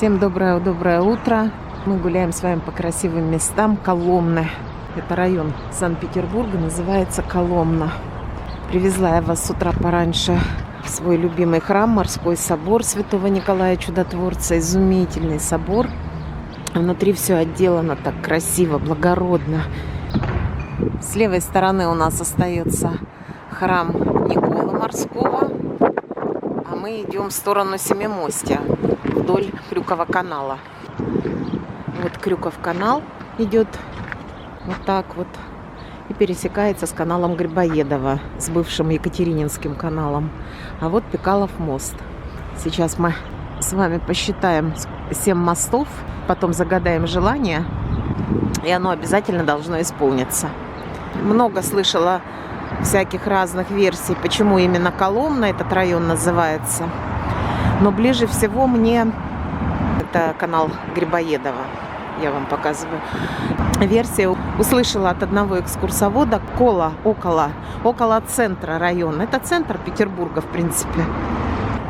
Всем доброе утро. Мы гуляем с вами по красивым местам Коломны. Это район Санкт-Петербурга, называется Коломна. Привезла я вас с утра пораньше в свой любимый храм, Морской собор Святого Николая Чудотворца. Изумительный собор. Внутри все отделано так красиво, благородно. С левой стороны у нас остается храм Николы Морского, а мы идем в сторону Семимостья, вдоль Крюкова канала. Вот Крюков канал идет вот так вот и пересекается с каналом Грибоедова, с бывшим Екатерининским каналом. А вот Пекалов мост. Сейчас мы с вами посчитаем 7 мостов, потом загадаем желание, и оно обязательно должно исполниться. Много слышала всяких разных версий, почему именно Коломна этот район называется. Но ближе всего мне это канал Грибоедова. Я вам показываю. Версия услышала от одного экскурсовода около центра района. Это центр Петербурга, в принципе.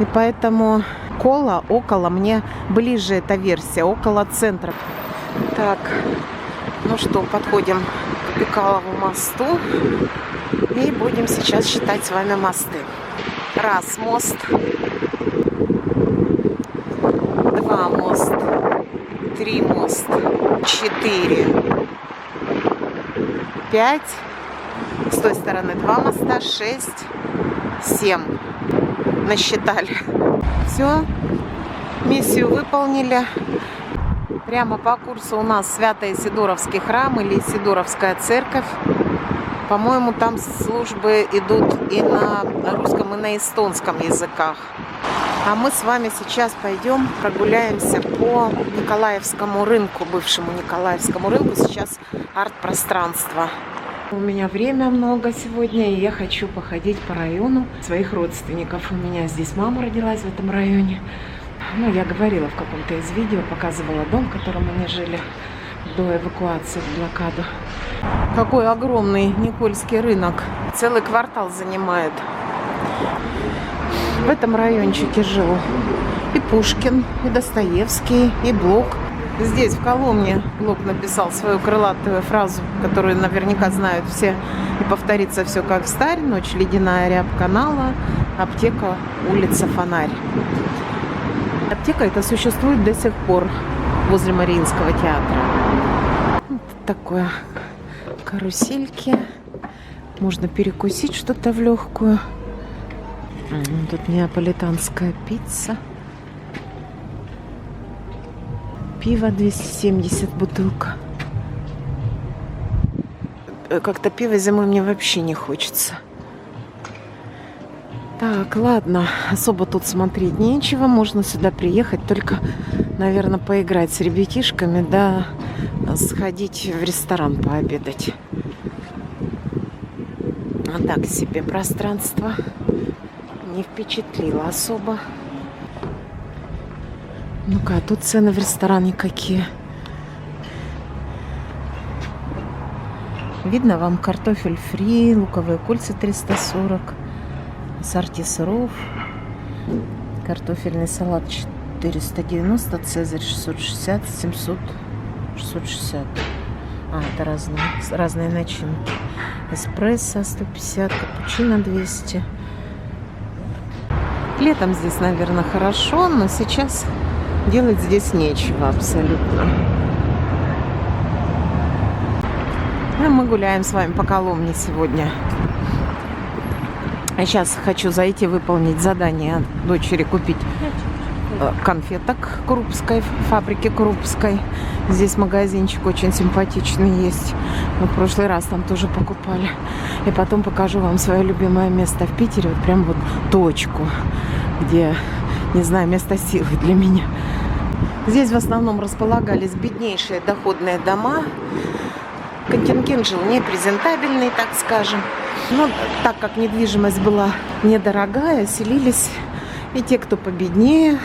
И поэтому около мне ближе эта версия, около центра. Так, ну что, подходим к Пекалову мосту и будем сейчас считать с вами мосты. 1 мост, 2 мост, 3 мост, 4, 5, с той стороны 2 моста, 6, 7. Насчитали. Все, миссию выполнили. Прямо по курсу у нас Свято-Исидоровский храм или Исидоровская церковь. По-моему, там службы идут и на русском, и на эстонском языках. А мы с вами сейчас пойдем прогуляемся по Николаевскому рынку, бывшему Николаевскому рынку. Сейчас арт-пространство. У меня время много сегодня, и я хочу походить по району своих родственников. У меня здесь мама родилась в этом районе. Ну, я говорила в каком-то из видео, показывала дом, в котором они жили до эвакуации в блокаду. Какой огромный Никольский рынок. Целый квартал занимает. В этом райончике жил и Пушкин, и Достоевский, и Блок. Здесь, в Коломне, Блок написал свою крылатую фразу, которую наверняка знают все. И повторится все как старь, ночь ледяная, рябь канала, аптека, улица, фонарь. Аптека эта существует до сих пор возле Мариинского театра. Вот такое карусельки. Можно перекусить что-то в легкую. Тут неаполитанская пицца. Пиво 270 бутылка. Как-то пиво зимой мне вообще не хочется. Так, ладно, особо тут смотреть нечего. Можно сюда приехать, только, наверное, поиграть с ребятишками, да, сходить в ресторан пообедать. А так себе пространство не впечатлило особо. Ну-ка, а тут цены в ресторане какие? Видно вам картофель фри, луковые кольца 340. Ассорти сыров, картофельный салат 490, цезарь 660, 700, 660. Это разные начинки. Эспрессо 150, капучино 200. Летом здесь, наверное, хорошо, но сейчас делать здесь нечего абсолютно. А мы гуляем с вами по Коломне сегодня. А сейчас хочу зайти выполнить задание дочери, купить конфеток Крупской, фабрики Крупской. Здесь магазинчик очень симпатичный есть. Мы в прошлый раз там тоже покупали. И потом покажу вам свое любимое место в Питере. Вот прям вот точку, где, не знаю, место силы для меня. Здесь в основном располагались беднейшие доходные дома. Контингент жил непрезентабельный, так скажем. Но так как недвижимость была недорогая, селились и те, кто победнее.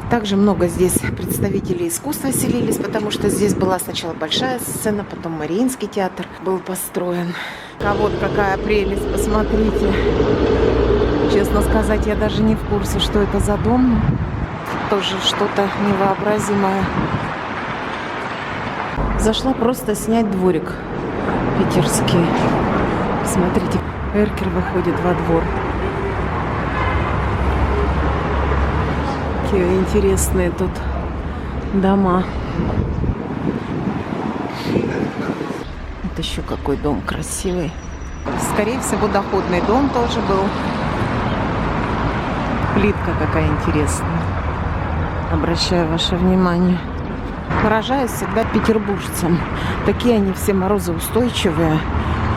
Также много здесь представителей искусства селились, потому что здесь была сначала большая сцена, потом Мариинский театр был построен. А вот какая прелесть, посмотрите. Честно сказать, я даже не в курсе, что это за дом. тоже что-то невообразимое. Зашла просто снять дворик питерский. Смотрите, эркер выходит во двор. Какие интересные тут дома. Вот еще какой дом красивый. Скорее всего, доходный дом тоже был. Плитка какая интересная. Обращаю ваше внимание. Поражаюсь всегда петербуржцам. Такие они все морозоустойчивые.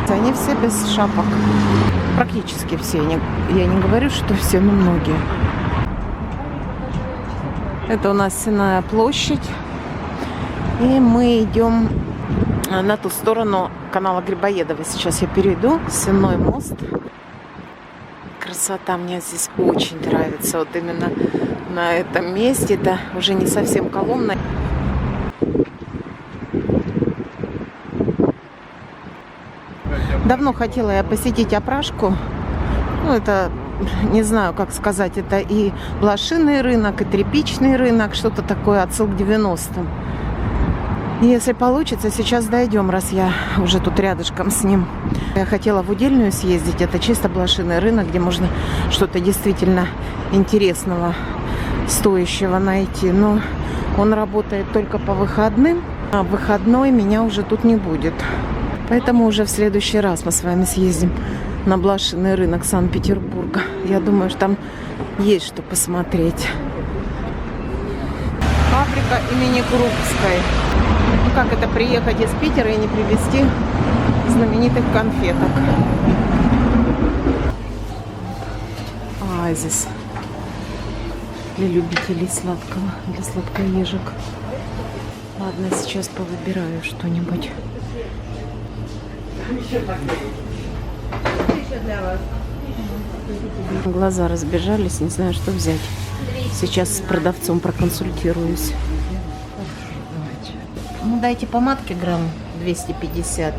Они все без шапок. Практически все. Я не говорю, что все, но многие. Это у нас Сенная площадь. И мы идем на ту сторону канала Грибоедова. Сейчас я перейду. Сенной мост. Красота мне здесь очень нравится. Вот именно на этом месте. Это уже не совсем Коломна. Давно хотела я посетить Опрашку. Ну, это, не знаю, как сказать, это и блошиный рынок, и тряпичный рынок, что-то такое, отсыл к 90-м. Если получится, сейчас дойдем, раз я уже тут рядышком с ним. Я хотела в Удельную съездить, это чисто блошиный рынок, где можно что-то действительно интересного, стоящего найти. Но он работает только по выходным, а в выходной меня уже тут не будет. Поэтому уже в следующий раз мы с вами съездим на блошиный рынок Санкт-Петербурга. Я думаю, что там есть что посмотреть. Фабрика имени Крупской. Ну, как это приехать из Питера и не привезти знаменитых конфеток. Оазис. Для любителей сладкого, для сладкоежек. Ладно, сейчас повыбираю что-нибудь. Глаза разбежались, не знаю, что взять. Сейчас с продавцом проконсультируюсь. Ну, дайте помадки грамм 250.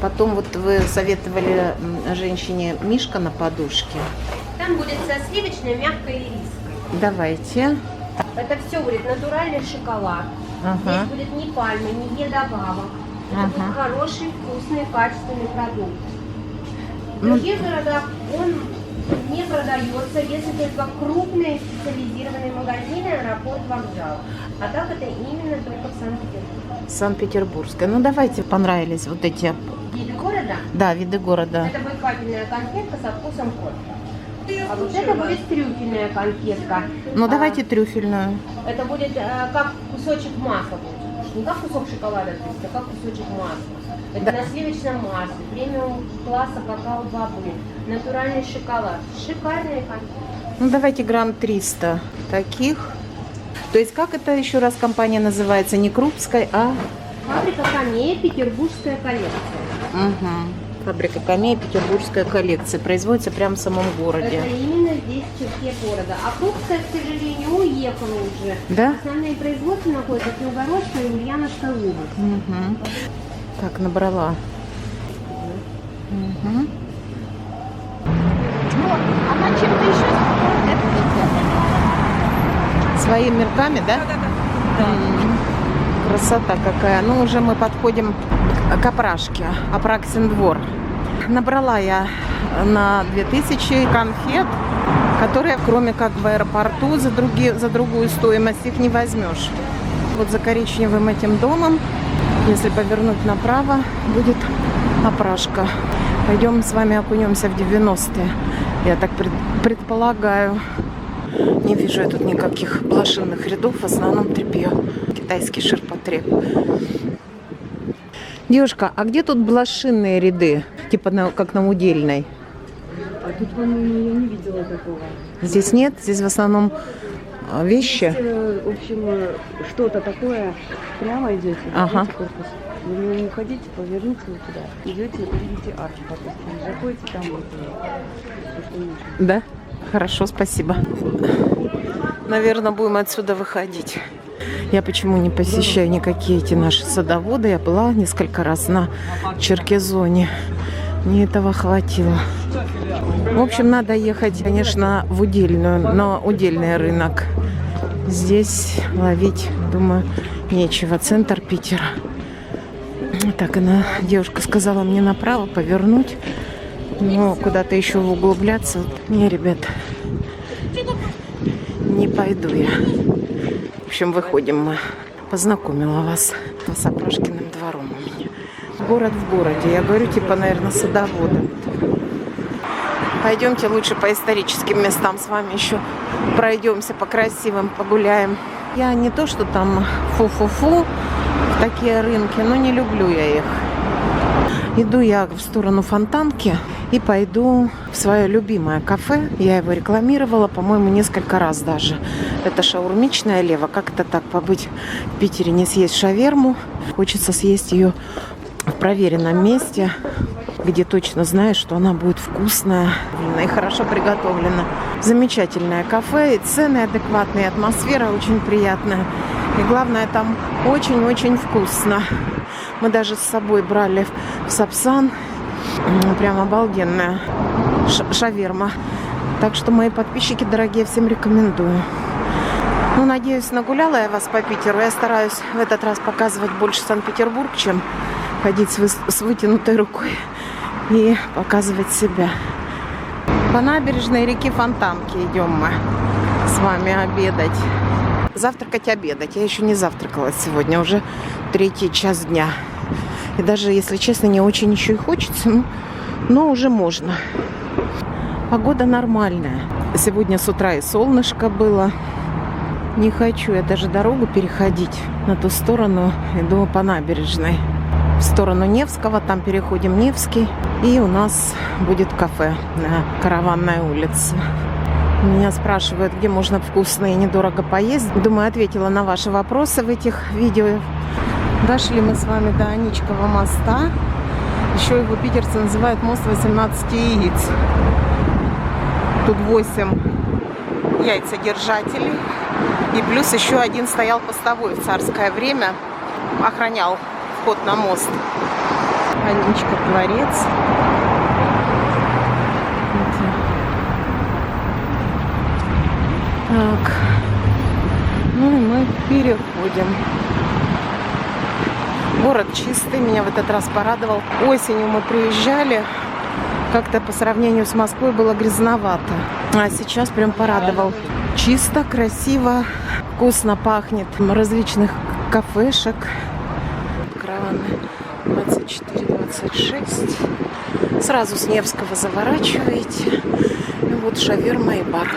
Потом вот вы советовали женщине мишка на подушке. Там будет со сливочной, мягкой и риской. Давайте. Это все будет натуральный шоколад. Ага. Здесь будет ни пальмы, ни добавок. Это будет хороший, вкусный, качественный продукт. В других городах он не продается, если только крупные специализированные магазины, аэропорт, вокзал. А так это именно только в Санкт-Петербурге. Санкт-Петербургская. Ну, давайте, понравились вот эти... Виды города? Да, виды города. Это будет вафельная конфетка со вкусом кофе. А вот это будет трюфельная конфетка. Ну, давайте трюфельную. Это будет как кусочек масла. Не как кусок шоколада, а как кусочек масла. Это да. На сливочном масле, премиум класса какао-бобы, натуральный шоколад. Шикарные конфеты. Ну, давайте грамм 300 таких. То есть, как это еще раз компания называется? Не Крупская, а... Фабрика камея, петербургская коллекция. Угу. Фабрика камея, петербургская коллекция. Производится прямо в самом городе. Это именно здесь, в черте города. А Крупская, к сожалению, уехала уже. Да? Основные производства находятся в Новгородской и Ульяновской области. Угу. Так, набрала. Угу. Она чем-то еще Своими мерками, да? Да. Красота какая. Ну, уже мы подходим к Опрашке. Апраксин двор. Набрала я на 2000 конфет, которые, кроме как в аэропорту, за другую стоимость их не возьмешь. Вот за коричневым этим домом, если повернуть направо, будет Опрашка. Пойдем с вами окунемся в 90-е. Я так предполагаю. Не вижу я тут никаких блошиных рядов, в основном тряпье. Китайский ширпотреб. Девушка, а где тут блошиные ряды? Типа как на Удельной? А тут, по-моему, я не видела такого. Здесь нет? Здесь в основном вещи? Есть, в общем, что-то такое. Прямо идете, Ага. корпус. Вы не уходите, поверните вот туда. Идете, видите арку, допустим. Заходите, там вот все, что нужно. Да? Хорошо, спасибо. Наверное, будем отсюда выходить. Я почему не посещаю никакие эти наши садоводы? Я была несколько раз на Черкизоне. Мне этого хватило. В общем, надо ехать, конечно, в Удельную, на Удельный рынок. здесь ловить, думаю, нечего. Центр Питера. Так, она, девушка сказала мне направо повернуть, но куда-то еще углубляться. Не, ребят, не пойду я. В общем, выходим мы. Познакомила вас с Опрашкиным двором у меня. Город в городе. Я говорю, типа, наверное, садоводы. Пойдемте лучше по историческим местам с вами еще пройдемся, по красивым, погуляем. Я не то, что там фу-фу-фу в такие рынки, но не люблю я их. Иду я в сторону Фонтанки и пойду в свое любимое кафе. Я его рекламировала, по-моему, несколько раз даже. Это шаурмичная Лева. Как это так, побыть в Питере, не съесть шаверму? Хочется съесть ее в проверенном месте, где точно знаешь, что она будет вкусная и хорошо приготовлена. Замечательное кафе, и цены адекватные, и атмосфера очень приятная. И главное, там очень-очень вкусно. Мы даже с собой брали в Сапсан. Прям обалденная шаверма. Так что, мои подписчики дорогие, всем рекомендую. Ну, надеюсь, нагуляла я вас по Питеру. Я стараюсь в этот раз показывать больше Санкт-Петербург, чем ходить с вытянутой рукой и показывать себя. По набережной реки Фонтанки идем мы с вами обедать. Завтракать, обедать. Я еще не завтракала сегодня, уже 3-й час дня. И даже, если честно, не очень еще и хочется, но уже можно. Погода нормальная. Сегодня с утра и солнышко было. Не хочу я даже дорогу переходить на ту сторону. Иду по набережной. В сторону Невского, там переходим Невский. И у нас будет кафе на Караванной улице. Меня спрашивают, где можно вкусно и недорого поесть. Думаю, ответила на ваши вопросы в этих видео. Дошли мы с вами до Аничкова моста. Еще его питерцы называют мост 18 яиц. Тут 8 яйцедержателей. И плюс еще один стоял постовой в царское время. Охранял вход на мост. Аничка дворец. Так. Ну и мы переходим. Город чистый, меня в этот раз порадовал. Осенью мы приезжали, как-то по сравнению с Москвой было грязновато. А сейчас прям порадовал. Чисто, красиво, вкусно пахнет. Различных кафешек. Краны 24-26. Сразу с Невского заворачиваете. И вот шаверма и бар.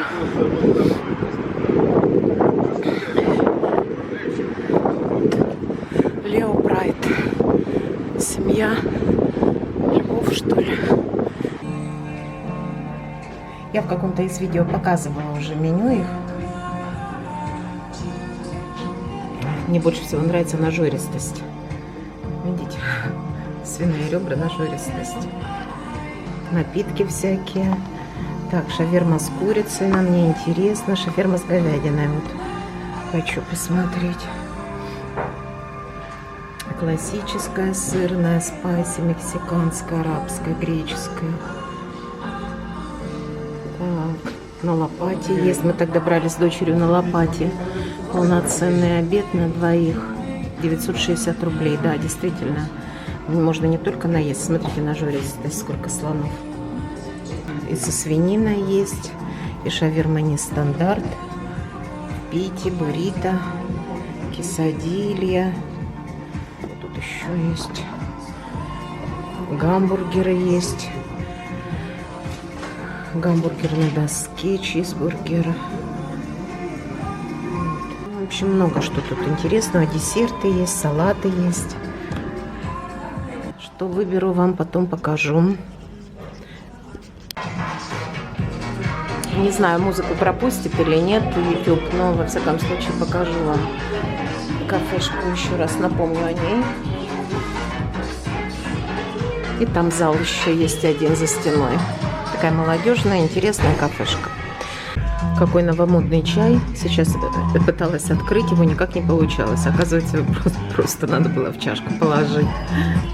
Лео Прайд. Семья Львов, что ли. Я в каком-то из видео показывала уже меню их. Мне больше всего нравится нажористость. Видите? Свиные ребра, нажористость. Напитки всякие. Так, шаверма с курицей нам не интересно. Шаверма с говядиной. Вот хочу посмотреть. Классическая, сырная, спайси, мексиканская, арабская, греческая. Так, на лопате есть. Мы тогда брали с дочерью на лопате. Полноценный обед на двоих. 960 рублей. Да, действительно. Можно не только наесть. Смотрите, нажористость, сколько слонов. И со свининой есть. И шаверма не стандарт. Пити, буррито, кесадилья. Тут еще есть. Гамбургеры есть. Гамбургер на доске, чизбургер. В общем, много что тут интересного. Десерты есть, салаты есть. Что выберу, вам потом покажу. Не знаю, музыку пропустит или нет YouTube, но во всяком случае покажу вам кафешку, еще раз напомню о ней. И там зал еще есть один за стеной. Такая молодежная, интересная кафешка. какой новомодный чай. Сейчас пыталась открыть, его никак не получалось. Оказывается, просто надо было в чашку положить.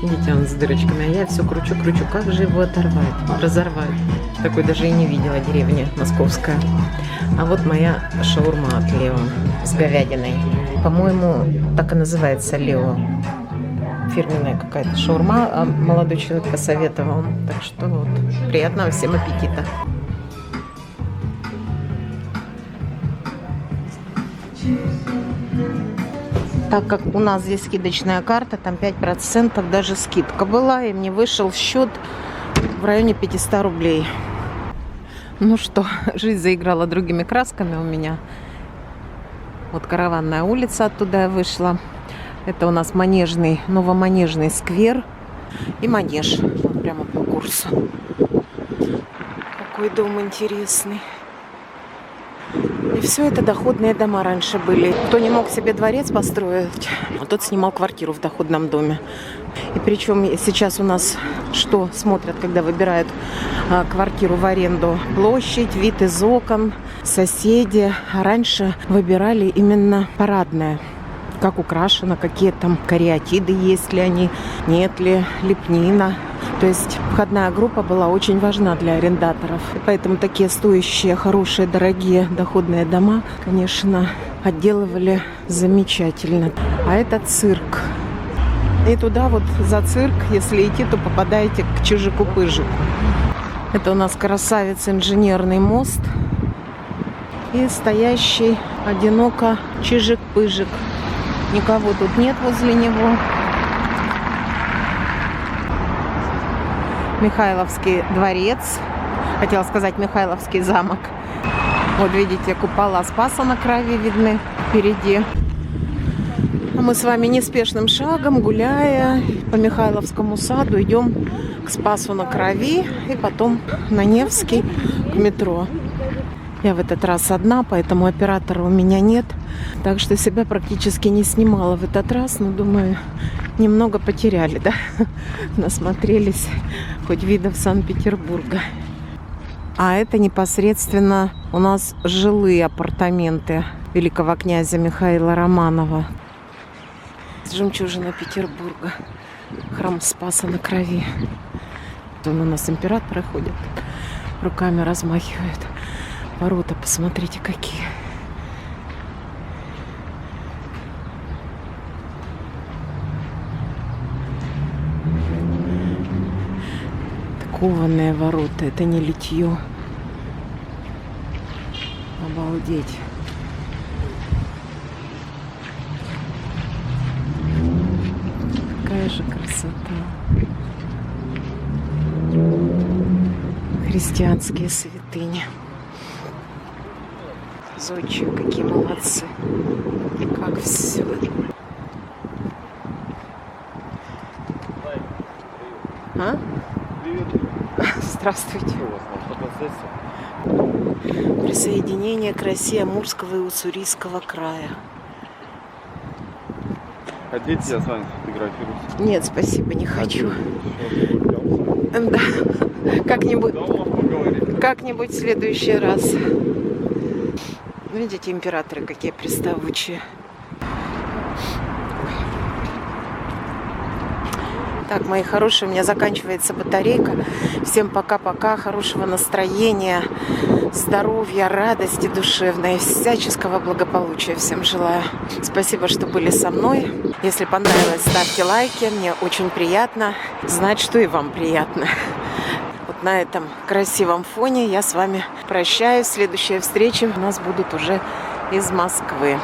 Видите, он с дырочками. А я все кручу. Как же его оторвать, разорвать? Такой даже и не видела, деревня московская. А вот моя шаурма от Лео с говядиной. По-моему, так и называется Лео. Фирменная какая-то шаурма, а молодой человек посоветовал. Так что вот, приятного всем аппетита. Так как у нас здесь скидочная карта, там 5% даже скидка была, и мне вышел счет в районе 500 рублей. Ну что, жизнь заиграла другими красками у меня. Вот Караванная улица, оттуда я вышла. Это у нас манежный, новоманежный сквер и манеж. Вот прямо по курсу. Какой дом интересный. И все это доходные дома раньше были. Кто не мог себе дворец построить, тот снимал квартиру в доходном доме. И причем сейчас у нас что смотрят, когда выбирают квартиру в аренду? Площадь, вид из окон, соседи. А раньше выбирали именно парадное. Как украшено, какие там кариатиды, есть ли они, нет ли, лепнина. То есть входная группа была очень важна для арендаторов. И поэтому такие стоящие, хорошие, дорогие, доходные дома, конечно, отделывали замечательно. А это цирк. И туда вот за цирк, если идти, то попадаете к Чижику-Пыжику. Это у нас красавец инженерный мост. И стоящий одиноко Чижик-Пыжик. Никого тут нет возле него. Михайловский дворец. Хотела сказать Михайловский замок. Вот видите, купола Спаса на Крови видны впереди. А мы с вами неспешным шагом, гуляя по Михайловскому саду, идем к Спасу на Крови и потом на Невский к метро. Я в этот раз одна, поэтому оператора у меня нет. Так что себя практически не снимала в этот раз. Но, думаю, немного потеряли, да? Насмотрелись хоть видов Санкт-Петербурга. А это непосредственно у нас жилые апартаменты великого князя Михаила Романова. Жемчужина Петербурга. Храм Спаса на Крови. Вон у нас императоры ходят, руками размахивают. Ворота, посмотрите, какие. Кованые ворота, это не литье. Обалдеть. Какая же красота. Христианские святыни. Зодчие, какие молодцы. Как все. А? Здравствуйте. Присоединение к России Амурского и Уссурийского края. Хотите, я с вами сфотографируюсь? Нет, спасибо, не хочу. Да. Как-нибудь в следующий раз. Видите, императоры какие приставучие. Так, мои хорошие, у меня заканчивается батарейка. Всем пока-пока, хорошего настроения, здоровья, радости душевной, всяческого благополучия всем желаю. Спасибо, что были со мной. Если понравилось, ставьте лайки. Мне очень приятно знать, что и вам приятно. Вот на этом красивом фоне я с вами прощаюсь. Следующие встречи у нас будут уже из Москвы.